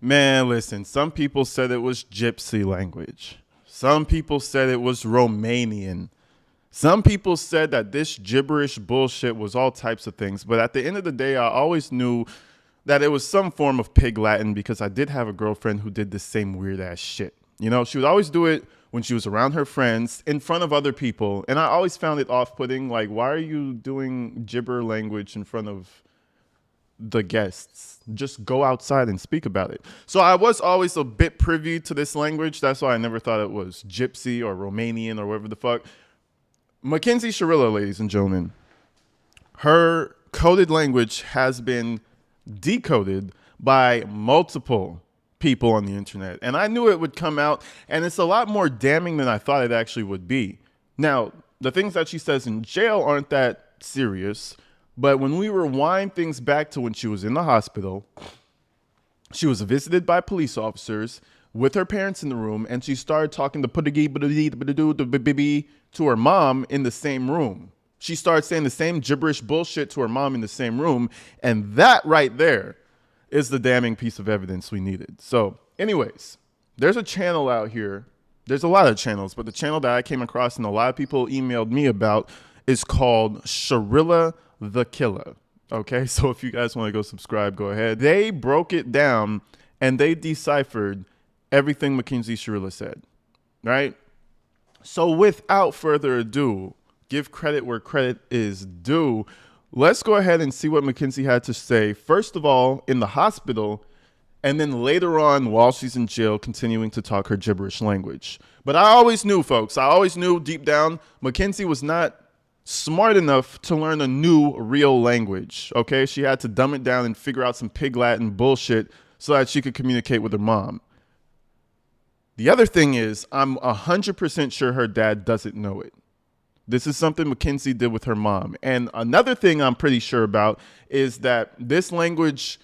Man, listen, some people said it was gypsy language. Some people said it was Romanian. Some people said that this gibberish bullshit was all types of things. But at the end of the day, I always knew that it was some form of pig Latin because I did have a girlfriend who did the same weird ass shit. You know, she would always do it when she was around her friends in front of other people. And I always found it off putting. Like, why are you doing gibber language in front of the guests? Just go outside and speak about it. So I was always a bit privy to this language. That's why I never thought it was gypsy or Romanian or whatever the fuck. Mackenzie Shirilla, ladies and gentlemen, her coded language has been decoded by multiple people on the internet. And I knew it would come out, and it's a lot more damning than I thought it actually would be. Now, the things that she says in jail aren't that serious, but when we rewind things back to when she was in the hospital, she was visited by police officers with her parents in the room, and she started talking to her mom in the same room. She started saying the same gibberish bullshit to her mom in the same room, and that right there is the damning piece of evidence we needed. So, anyways, there's a channel out here. There's a lot of channels, but the channel that I came across and a lot of people emailed me about is called Shirilla the Killer. Okay, so if you guys want to go subscribe, go ahead. They broke it down and they deciphered everything Mackenzie Shirilla said, right? So without further ado, give credit where credit is due. Let's go ahead and see what Mackenzie had to say, first of all, in the hospital, and then later on while she's in jail, continuing to talk her gibberish language. But I always knew, folks, I always knew deep down, Mackenzie was not smart enough to learn a new real language, okay? She had to dumb it down and figure out some pig Latin bullshit so that she could communicate with her mom. The other thing is, I'm 100% sure her dad doesn't know it. This is something Mackenzie did with her mom. And another thing I'm pretty sure about is that this language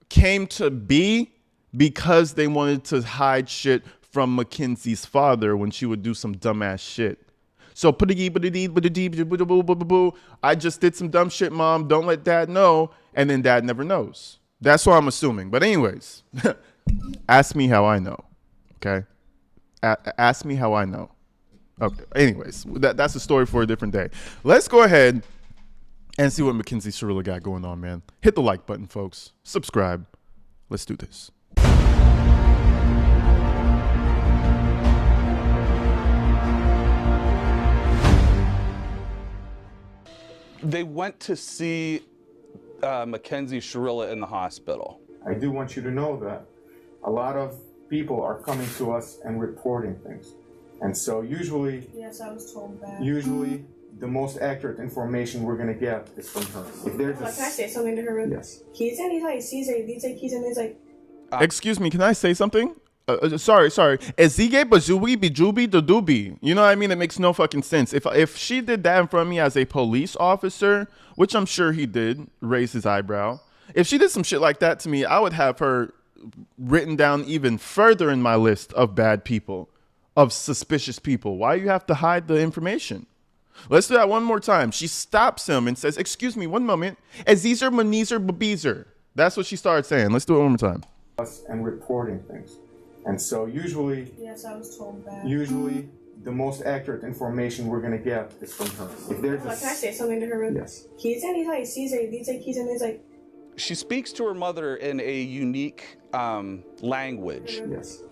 came to be because they wanted to hide shit from Mackenzie's father when she would do some dumbass shit. So, I just did some dumb shit, mom. Don't let dad know. And then dad never knows. That's what I'm assuming. But anyways, ask me how I know. Okay? Ask me how I know. Okay. Anyways, that's a story for a different day. Let's go ahead and see what Mackenzie Shirilla got going on, man. Hit the like button, folks. Subscribe. Let's do this. They went to see Mackenzie Shirilla in the hospital. I do want you to know that a lot of people are coming to us and reporting things. And so usually, yes, I was told that. Usually, the most accurate information we're going to get is from her. If there's can I say something to her? Yes. Excuse me, can I say something? Sorry. Ezige bazubi bijubi dudubi. You know what I mean? It makes no fucking sense. If she did that in front of me as a police officer, which I'm sure he did, raise his eyebrow. If she did some shit like that to me, I would have her written down even further in my list of bad people, of suspicious people. Why do you have to hide the information? Let's do that one more time. She stops him and says, "Excuse me, one moment. Azizer Maneezer Babeezer." That's what she started saying. Let's do it one more time. Us and reporting things. And so usually, yes, I was told that. Usually, the most accurate information we're going to get is from her. If there's can I say something to her? Yes. She speaks to her mother in a unique language. Yes.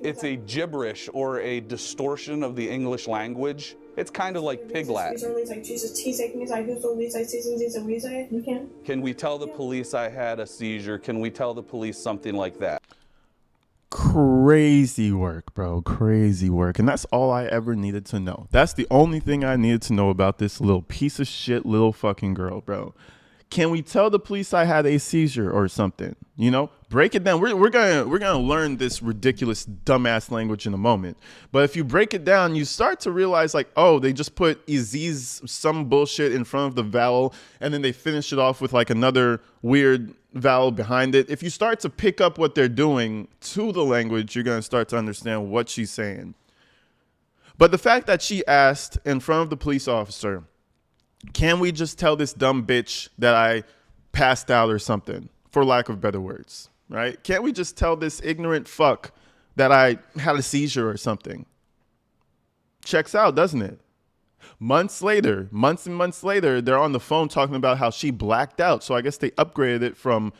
It's a gibberish or a distortion of the English language. It's kind of like pig Latin. Can we tell the police I had a seizure? Can we tell the police something like that? Crazy work, bro. Crazy work. And that's all I ever needed to know. That's the only thing I needed to know about this little piece of shit little fucking girl, bro. Can we tell the police I had a seizure or something? You know, break it down. We're gonna learn this ridiculous dumbass language in a moment. But if you break it down, you start to realize like, oh, they just put Aziz some bullshit in front of the vowel, and then they finish it off with like another weird vowel behind it. If you start to pick up what they're doing to the language, you're gonna start to understand what she's saying. But the fact that she asked in front of the police officer, Can we just tell this dumb bitch that I passed out or something, for lack of better words, right? Can't we just tell this ignorant fuck that I had a seizure or something? Checks out, doesn't it? Months and months later, they're on the phone talking about how she blacked out. So I guess they upgraded it from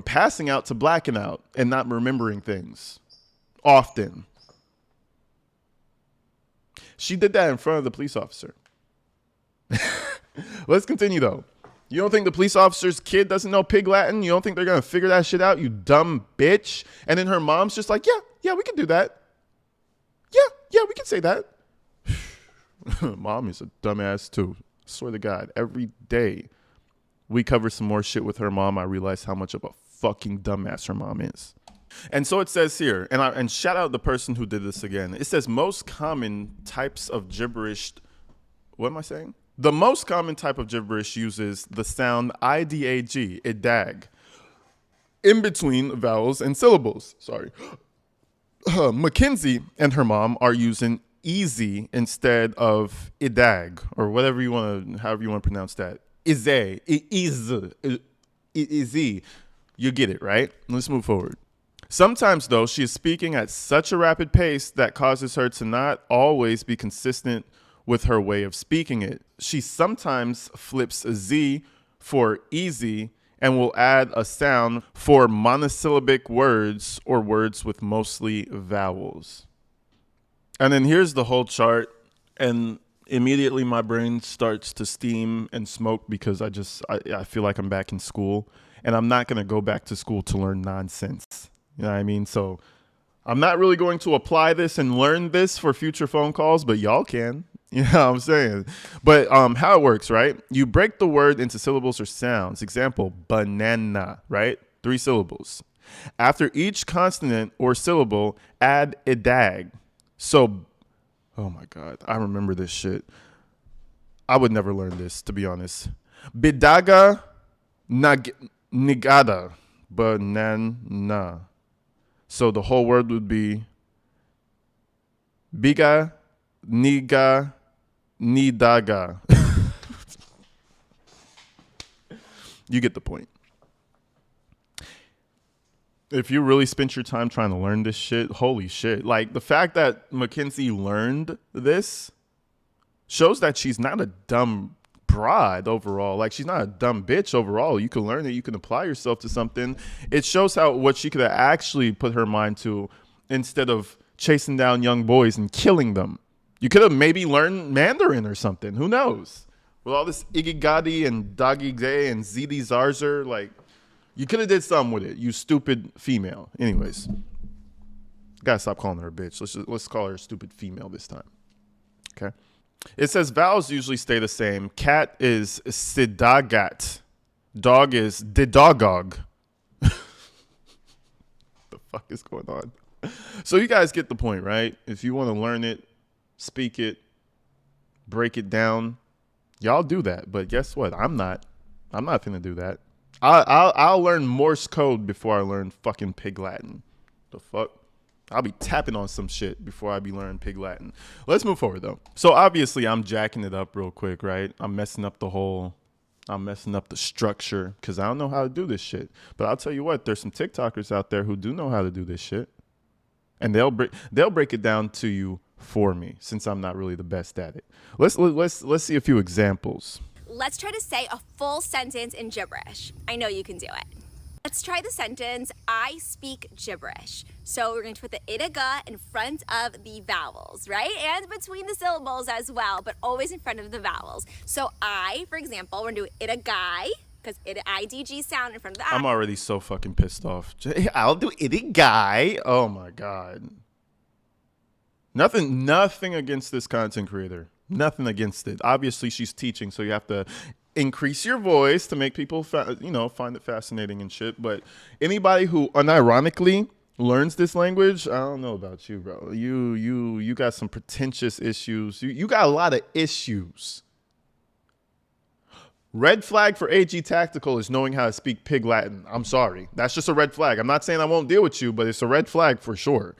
passing out to blacking out and not remembering things often. She did that in front of the police officer. Let's continue, though. You don't think the police officer's kid doesn't know Pig Latin? You don't think they're going to figure that shit out, you dumb bitch? And then her mom's just like, yeah, we can do that. Yeah, we can say that. Mom is a dumbass, too. I swear to God, every day we cover some more shit with her mom, I realize how much of a fucking dumbass her mom is. And so it says here, and shout out the person who did this again. It says most common types of gibberish. What am I saying? The most common type of gibberish uses the sound IDAG, idag, in between vowels and syllables. Sorry. Mackenzie and her mom are using easy instead of idag, or whatever you want to, however you want to pronounce that. Izzy. You get it, right? Let's move forward. Sometimes, though, she is speaking at such a rapid pace that causes her to not always be consistent with her way of speaking it. She sometimes flips a Z for easy and will add a sound for monosyllabic words or words with mostly vowels. And then here's the whole chart, and immediately my brain starts to steam and smoke because I feel like I'm back in school, and I'm not going to go back to school to learn nonsense. You know what I mean? So I'm not really going to apply this and learn this for future phone calls, but y'all can. You know what I'm saying? But how it works, right? You break the word into syllables or sounds. Example, banana, right? 3 syllables. After each consonant or syllable, add idag. So, oh my God, I remember this shit. I would never learn this, to be honest. Bidaga nigada, banana. So the whole word would be biga niga nidaga. You get the point. If you really spent your time trying to learn this shit, holy shit. Like, the fact that Mackenzie learned this shows that she's not a dumb broad overall. Like, she's not a dumb bitch overall. You can learn it. You can apply yourself to something. It shows what she could have actually put her mind to instead of chasing down young boys and killing them. You could have maybe learned Mandarin or something. Who knows? With all this igigadi and dagigde and zidi zarzer, like, you could have did something with it, you stupid female. Anyways, gotta stop calling her a bitch. Let's call her a stupid female this time. Okay. It says vowels usually stay the same. Cat is sidagat. Dog is didogog. The fuck is going on? So you guys get the point, right? If you want to learn it, speak it, break it down, y'all do that. But guess what? I'm not gonna do that. I'll learn Morse code before I learn fucking Pig Latin. The fuck? I'll be tapping on some shit before I be learning Pig Latin. Let's move forward, though. So obviously I'm jacking it up real quick, right? I'm messing up the structure because I don't know how to do this shit. But I'll tell you what, there's some TikTokers out there who do know how to do this shit. And they'll break it down to you for me since I'm not really the best at it. Let's see a few examples. Let's try to say a full sentence in gibberish. I know you can do it. Let's try the sentence, I speak gibberish. So we're going to put the itaga in front of the vowels, right? And between the syllables as well, but always in front of the vowels. So I, for example, we're going to do itagai, because IDG sound in front of the I. I'm already so fucking pissed off. I'll do itagai. Oh my God. Nothing against this content creator. Nothing against it. Obviously, she's teaching, so you have to increase your voice to make people, find it fascinating and shit. But anybody who unironically learns this language, I don't know about you, bro. You got some pretentious issues. You got a lot of issues. Red flag for AG Tactical is knowing how to speak Pig Latin. I'm sorry. That's just a red flag. I'm not saying I won't deal with you, but it's a red flag for sure.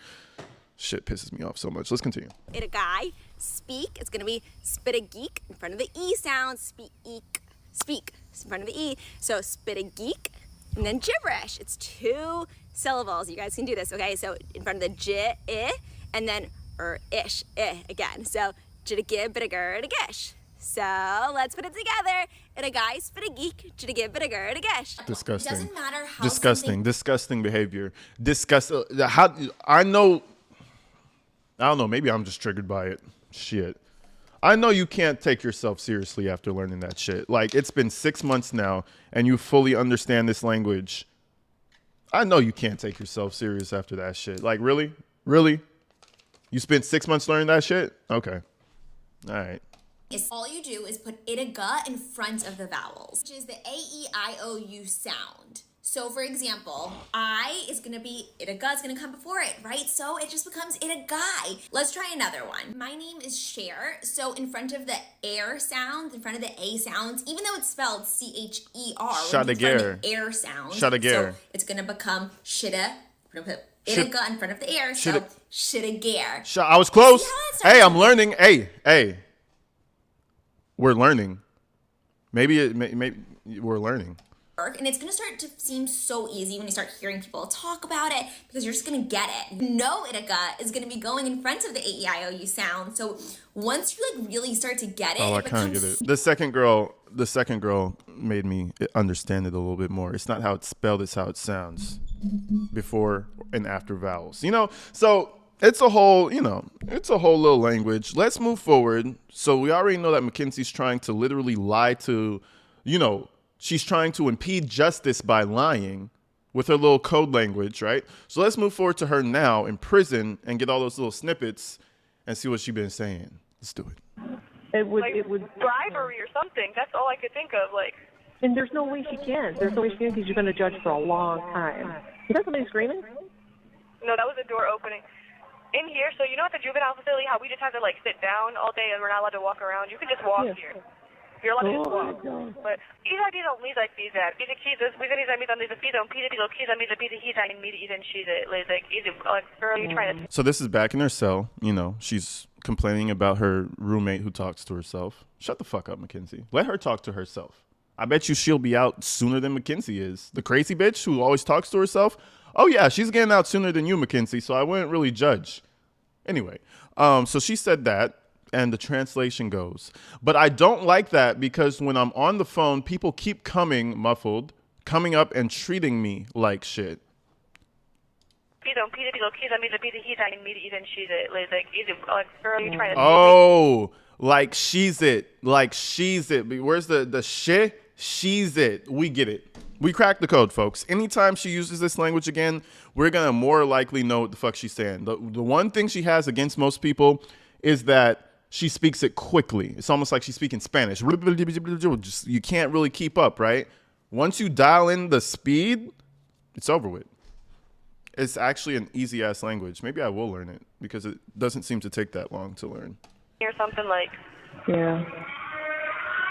Shit pisses me off so much. Let's continue. Itagai. speak, it's gonna be spit a geek in front of the E sound, speak in front of the E. So spit a geek, and then gibberish. It's 2 syllables. You guys can do this, okay? So in front of the j, I, and then ish, I again. So jitagib, bitagur, gish. So let's put it together. In a guy, spit a geek, jitagib, bitagur, gish. Disgusting. Doesn't matter how Disgusting behavior. How I don't know, maybe I'm just triggered by it. Shit. I know you can't take yourself seriously after learning that shit. Like, it's been 6 months now and you fully understand this language. I know you can't take yourself serious after that shit. Like, really? Really? You spent 6 months learning that shit? Okay. All right. All you do is put itaga in front of the vowels, which is the A-E-I-O-U sound. So for example, I is gonna be, itaga is gonna come before it, right? So it just becomes itagai. Let's try another one. My name is Cher. So in front of the air sound, in front of the A sounds, even though it's spelled C-H-E-R, Shadager. in front of the air sound. Shadager. So it's gonna become shida. We're gonna put itaga in front of the air, so shitagair. I was close. See how that starts Hey, I'm with- learning. Hey. We're learning. Maybe we're learning. And it's going to start to seem so easy when you start hearing people talk about it because you're just going to get it. You know itaga is going to be going in front of the A-E-I-O-U sound. So once you like really start to get it, Oh, I it kind of becomes get it. The second girl made me understand it a little bit more. It's not how it's spelled, it's how it sounds before and after vowels. So it's a whole little language. Let's move forward. So we already know that Mackenzie's trying to literally lie to, she's trying to impede justice by lying with her little code language, right? So let's move forward to her now in prison and get all those little snippets and see what she's been saying. Let's do it. It would bribery or something. That's all I could think of. And there's no way she can. There's no way she can because you're going to judge for a long time. Is that somebody screaming? No, that was the door opening. In here, so you know at the juvenile facility how we just have to sit down all day and we're not allowed to walk around? You can just walk here. You're allowed to just walk. But 이사디는 우리가 비자. 비자 키즈. We said I'm the feedon. Peter Dilo kids I'm the Peter he's I meet even she's like girl you trying to. So this is back in her cell. She's complaining about her roommate who talks to herself. Shut the fuck up, Mackenzie. Let her talk to herself. I bet you she'll be out sooner than Mackenzie is. The crazy bitch who always talks to herself. Oh yeah, she's getting out sooner than you, Mackenzie. So I wouldn't really judge. Anyway, so she said that. And the translation goes, but I don't like that because when I'm on the phone, people keep coming up and treating me like shit. Oh, like she's it. Where's the shit? She's it. We get it. We cracked the code, folks. Anytime she uses this language again, we're going to more likely know what the fuck she's saying. The one thing she has against most people is that she speaks it quickly. It's almost like she's speaking Spanish. Just, you can't really keep up, right? Once you dial in the speed, it's over with. It's actually an easy-ass language. Maybe I will learn it because it doesn't seem to take that long to learn. Or something like. Yeah.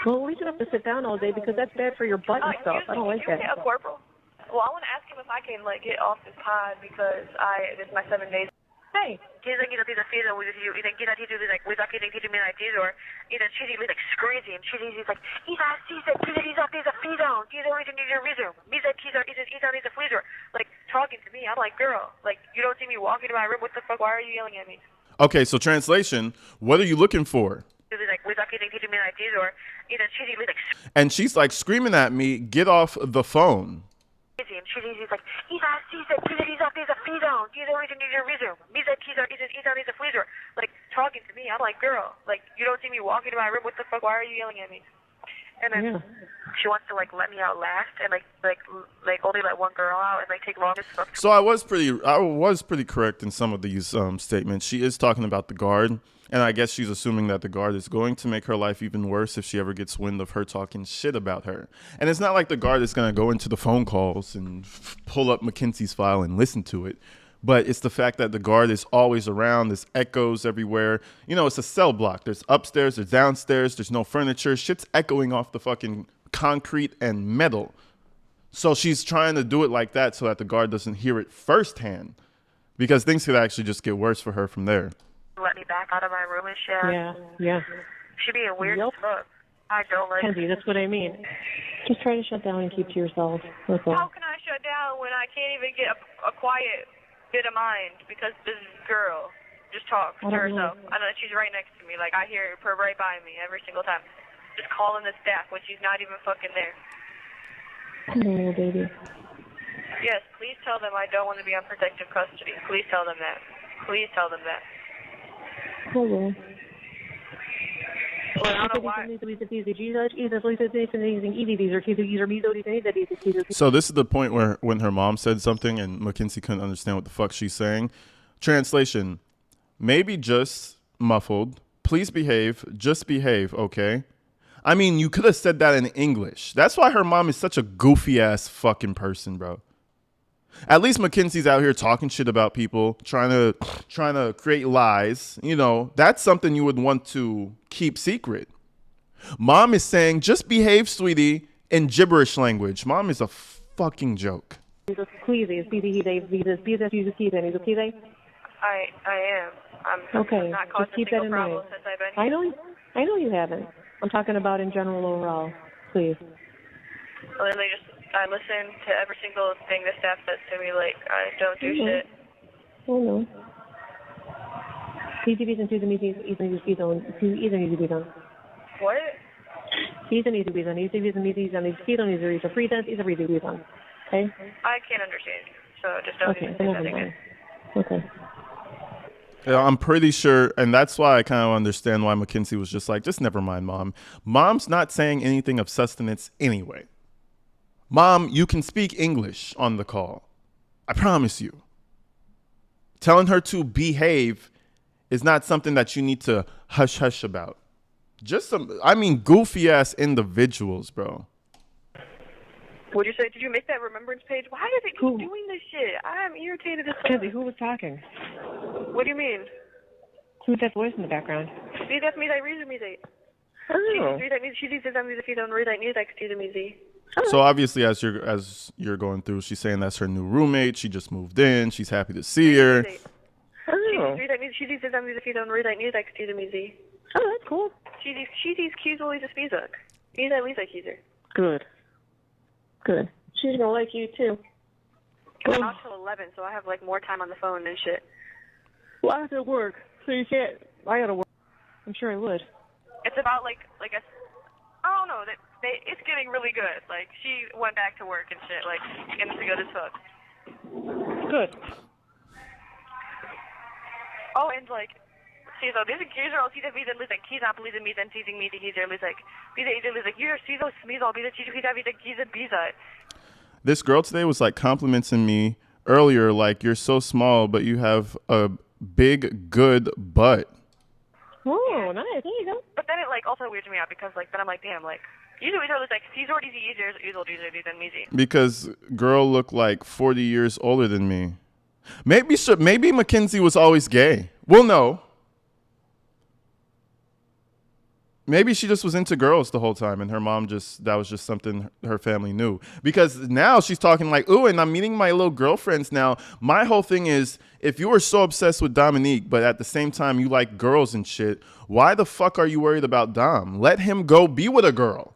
Well, we should have to sit down all day because that's bad for your butt and stuff. I don't like that. A corporal? Well, I want to ask him if I can get off this pod because this is my 7 days. Hey. He's like, he's a feeder with you. He's like, he's like, we're talking to me like this, or, she's like, screaming. He's like, he's a feeder. He's a reason, he's a reason. He's a freezer. Like, talking to me. I'm like, girl, you don't see me walking to my room. What the fuck? Why are you yelling at me? Okay, so translation, what are you looking for? He's like, we're talking to me like this, or, she's like, and she's like screaming at me, get off the phone. He's like, he's a feeder. He's a reason, he's a reason. He's a freezer. Like, talking to me. I'm like, girl, you don't see me walking to my room. What the fuck? Why are you yelling at me? And then she wants to let me out last and only let one girl out and take longest. So I was pretty correct in some of these statements. She is talking about the guard, and I guess she's assuming that the guard is going to make her life even worse if she ever gets wind of her talking shit about her. And it's not like the guard is going to go into the phone calls and pull up Mackenzie's file and listen to it. But it's the fact that the guard is always around. There's echoes everywhere. It's a cell block. There's upstairs, there's downstairs, there's no furniture. Shit's echoing off the fucking concrete and metal. So she's trying to do it like that so that the guard doesn't hear it firsthand, because things could actually just get worse for her from there. let me back out of my room and shit. Yeah. She being weird Yep. as fuck. I don't like Kenzie, that's what I mean. Just try to shut down and keep to yourself. That's all. How can I shut down when I can't even get a quiet bit of mind because this girl just talks to herself? I know that she's right next to me. Like, I hear her right by me every single time. Just calling the staff when she's not even fucking there. No, baby. Yes, please tell them I don't want to be on protective custody. Please tell them that. Please tell them that. Hello. Well, I don't know why. So this is the point where when her mom said something and Mackenzie couldn't understand what the fuck she's saying. Translation, maybe just muffled. Please behave. Just behave, okay? I mean, you could have said that in English. That's why her mom is such a goofy ass fucking person, bro. At least Mackenzie's out here talking shit about people, trying to create lies. You know, that's something you would want to keep secret. Mom is saying, just behave, sweetie, in gibberish language. Mom is a fucking joke. I am. I'm Okay, not just causing keep a that single in problem mind. since I've been I know you haven't. I'm talking about in general overall. Please. Literally I listen to every single thing the staff says to me. Like, I don't do shit. Oh no. PTVs and Susan needs to be done. What? Season needs to be done. Needs to be done. It's a free dance. It's a free to be done. Okay. I can't understand you, so just don't even say that again. Okay. Yeah, I'm pretty sure, and that's why I kind of understand why Mackenzie was just like, just never mind, Mom. Mom's not saying anything of sustenance anyway. Mom, you can speak English on the call. I promise you. Telling her to behave is not something that you need to hush about. Just goofy ass individuals, bro. What'd you say? Did you make that remembrance page? Why does it keep doing this shit? I'm irritated as fuck. Kenzie, who was talking? What do you mean? Who's that voice in the background? See, that's me. I read music. Oh. She diz that music. If you don't read that music, see the music. So obviously, as you're going through, she's saying that's her new roommate. She just moved in. She's happy to see her. Oh. She diz that music. If you don't read that music, see the music. Oh, that's cool. She diz cues always a music. He's at least like user. Good. She's gonna like you too. I'm out till 11, so I have like more time on the phone and shit. Well, I have to work, so you can't. I gotta work. I'm sure I would. It's about like I don't know. It's getting really good. Like, she went back to work and shit. Like, and it's good as fuck. Good. Oh, and like, see, so this is all see that me then like he's not believing me then teasing me. He's there like you're see those smees all be the teacher he's a biza. This girl today was like complimenting me earlier, like, you're so small, but you have a big good butt. Oh, nice. There you go. But then it like also weirds me out because like then I'm like, damn, like usually like he's already easier than me. Because girl looked like 40 years older than me. Maybe Mackenzie was always gay. We'll know. Maybe she just was into girls the whole time and her mom that was just something her family knew. Because now she's talking like, ooh, and I'm meeting my little girlfriends now. My whole thing is, if you were so obsessed with Dominique, but at the same time you like girls and shit, why the fuck are you worried about Dom? Let him go be with a girl.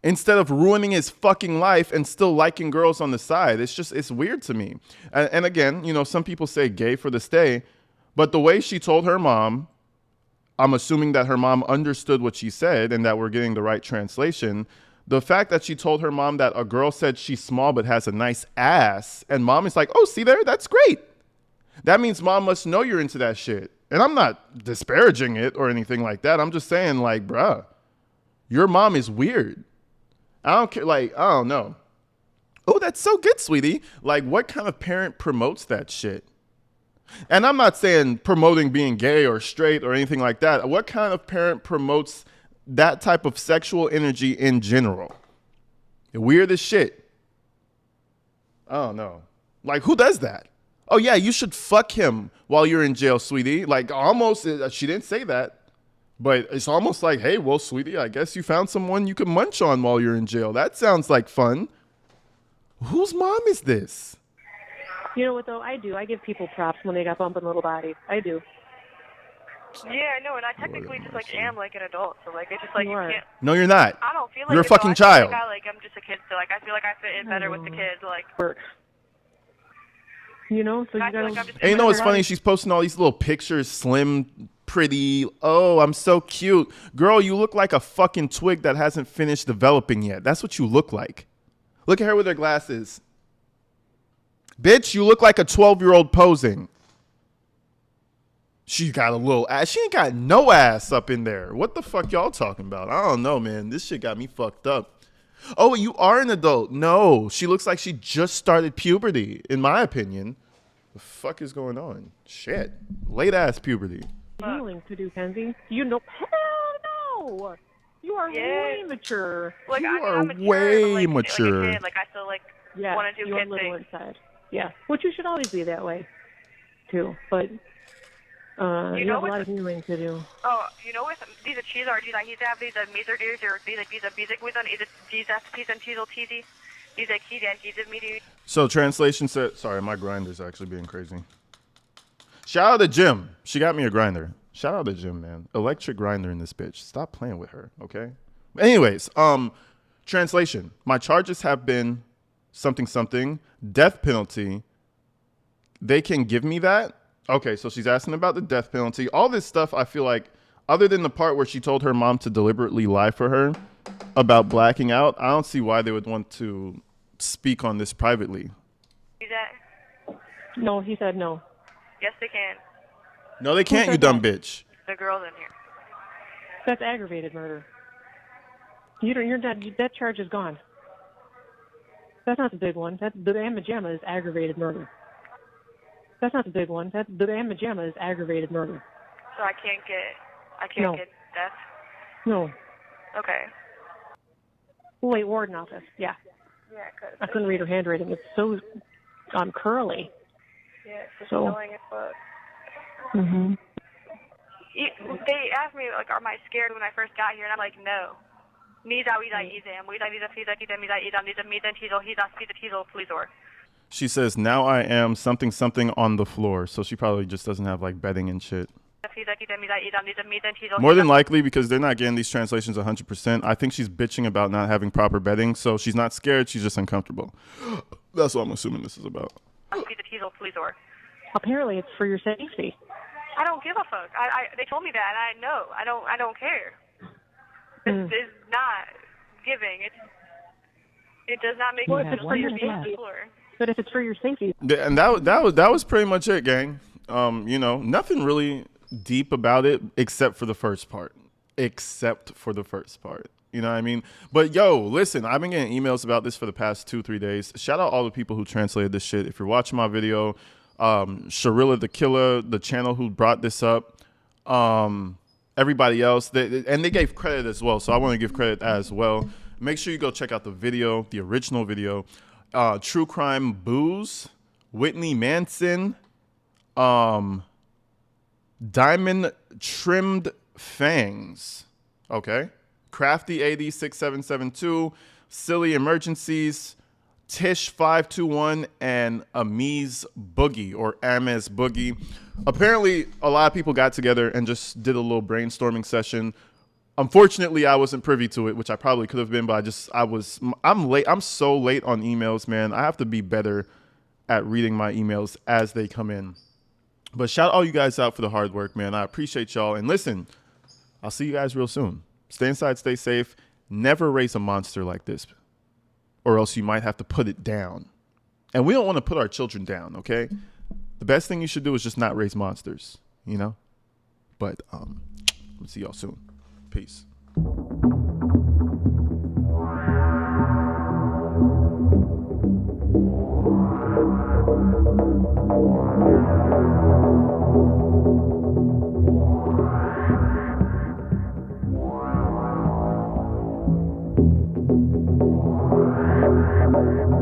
Instead of ruining his fucking life and still liking girls on the side. It's weird to me. And again, you know, some people say gay for the stay, but the way she told her mom, I'm assuming that her mom understood what she said and that we're getting the right translation. The fact that she told her mom that a girl said she's small but has a nice ass, and mom is like, oh, see there? That's great. That means mom must know you're into that shit. And I'm not disparaging it or anything like that. I'm just saying, like, bruh, your mom is weird. I don't care. Like, I don't know. Oh, that's so good, sweetie. Like, what kind of parent promotes that shit? And I'm not saying promoting being gay or straight or anything like that. What kind of parent promotes that type of sexual energy in general? Weird as shit. I don't know. Like, who does that? Oh, yeah, you should fuck him while you're in jail, sweetie. Like, almost, she didn't say that. But it's almost like, hey, well, sweetie, I guess you found someone you can munch on while you're in jail. That sounds like fun. Whose mom is this? You know what, though? I do. I give people props when they got bumping little bodies. I do. Yeah, I know, and I technically just like am like an adult, so like it's just like you can't. No, you're not. I don't feel like You're a it, though. fucking I feel child. Like I'm just a kid, so like I feel like I fit in better with the kids, like. You know, so you I feel gotta. like I'm just. And you know what's funny? She's posting all these little pictures, slim, pretty. Oh, I'm so cute. Girl, you look like a fucking twig that hasn't finished developing yet. That's what you look like. Look at her with her glasses. Bitch, you look like a 12-year-old posing. She got a little ass. She ain't got no ass up in there. What the fuck y'all talking about? I don't know, man. This shit got me fucked up. Oh, you are an adult. No, she looks like she just started puberty, in my opinion. The fuck is going on? Shit. Late ass puberty. Healing to do, Kenzie. You know, hell no. You are way mature. Like, You I'm are mature, way but, like, mature. Like, a kid, like I still like Yeah, want to do you are kid little things. inside. Yeah, which you should always be that way, too. But you know have a what lot of healing to do. Oh, you know what? These are cheese are these like have these meter dudes or these music with them. Is it these piece and teasel teasy? These like he's a meter. So translation said, sorry, my grinder's actually being crazy. Shout out to Jim. She got me a grinder. Shout out to Jim, man. Electric grinder in this bitch. Stop playing with her, okay? Anyways, translation. My charges have been something, death penalty. They can give me that? Okay, so she's asking about the death penalty. All this stuff, I feel like, other than the part where she told her mom to deliberately lie for her about blacking out, I don't see why they would want to speak on this privately. Is that? No, he said no. Yes, they can. No, they can't, you dumb bitch. The girls in here. That's aggravated murder. You're dead. That charge is gone. That's not the big one. The Amajama is aggravated murder. That's not the big one. The Amajama is aggravated murder. So I can't get death. No. Okay. Wait, warden office. Yeah. Yeah, cause I couldn't read her handwriting. It's so curly. yeah, it's just So- annoying as fuck. Mhm. They asked me like, "Am I scared?" when I first got here, and I'm like, "No." She says, now I am something on the floor. So she probably just doesn't have like bedding and shit. More than likely, because they're not getting these translations 100%. I think she's bitching about not having proper bedding. So she's not scared. She's just uncomfortable. That's what I'm assuming this is about. Apparently, it's for your safety. I don't give a fuck. They told me that, and I know. I don't care. This is not giving. It does not make Well, sense. if it's for your safety. But if it's for your safety, And that was pretty much it, gang. You know, nothing really deep about it except for the first part. You know what I mean? But yo, listen, I've been getting emails about this for the past 2-3 days. Shout out all the people who translated this shit. If you're watching my video, Shirilla the Killer, the channel who brought this up, everybody else, and they gave credit as well. So I want to give credit as well. Make sure you go check out the video, the original video. True Crime Booze, Whitney Manson, Diamond Trimmed Fangs, okay? Crafty AD 6772, Silly Emergencies, Tish 521, and Amez Boogie. Apparently, a lot of people got together and just did a little brainstorming session. Unfortunately, I wasn't privy to it, which I probably could have been, but I'm late. I'm so late on emails, man. I have to be better at reading my emails as they come in. But shout all you guys out for the hard work, man. I appreciate y'all. And listen, I'll see you guys real soon. Stay inside, stay safe. Never raise a monster like this, or else you might have to put it down. And we don't want to put our children down, okay? The best thing you should do is just not raise monsters, you know? But we'll see y'all soon. Peace.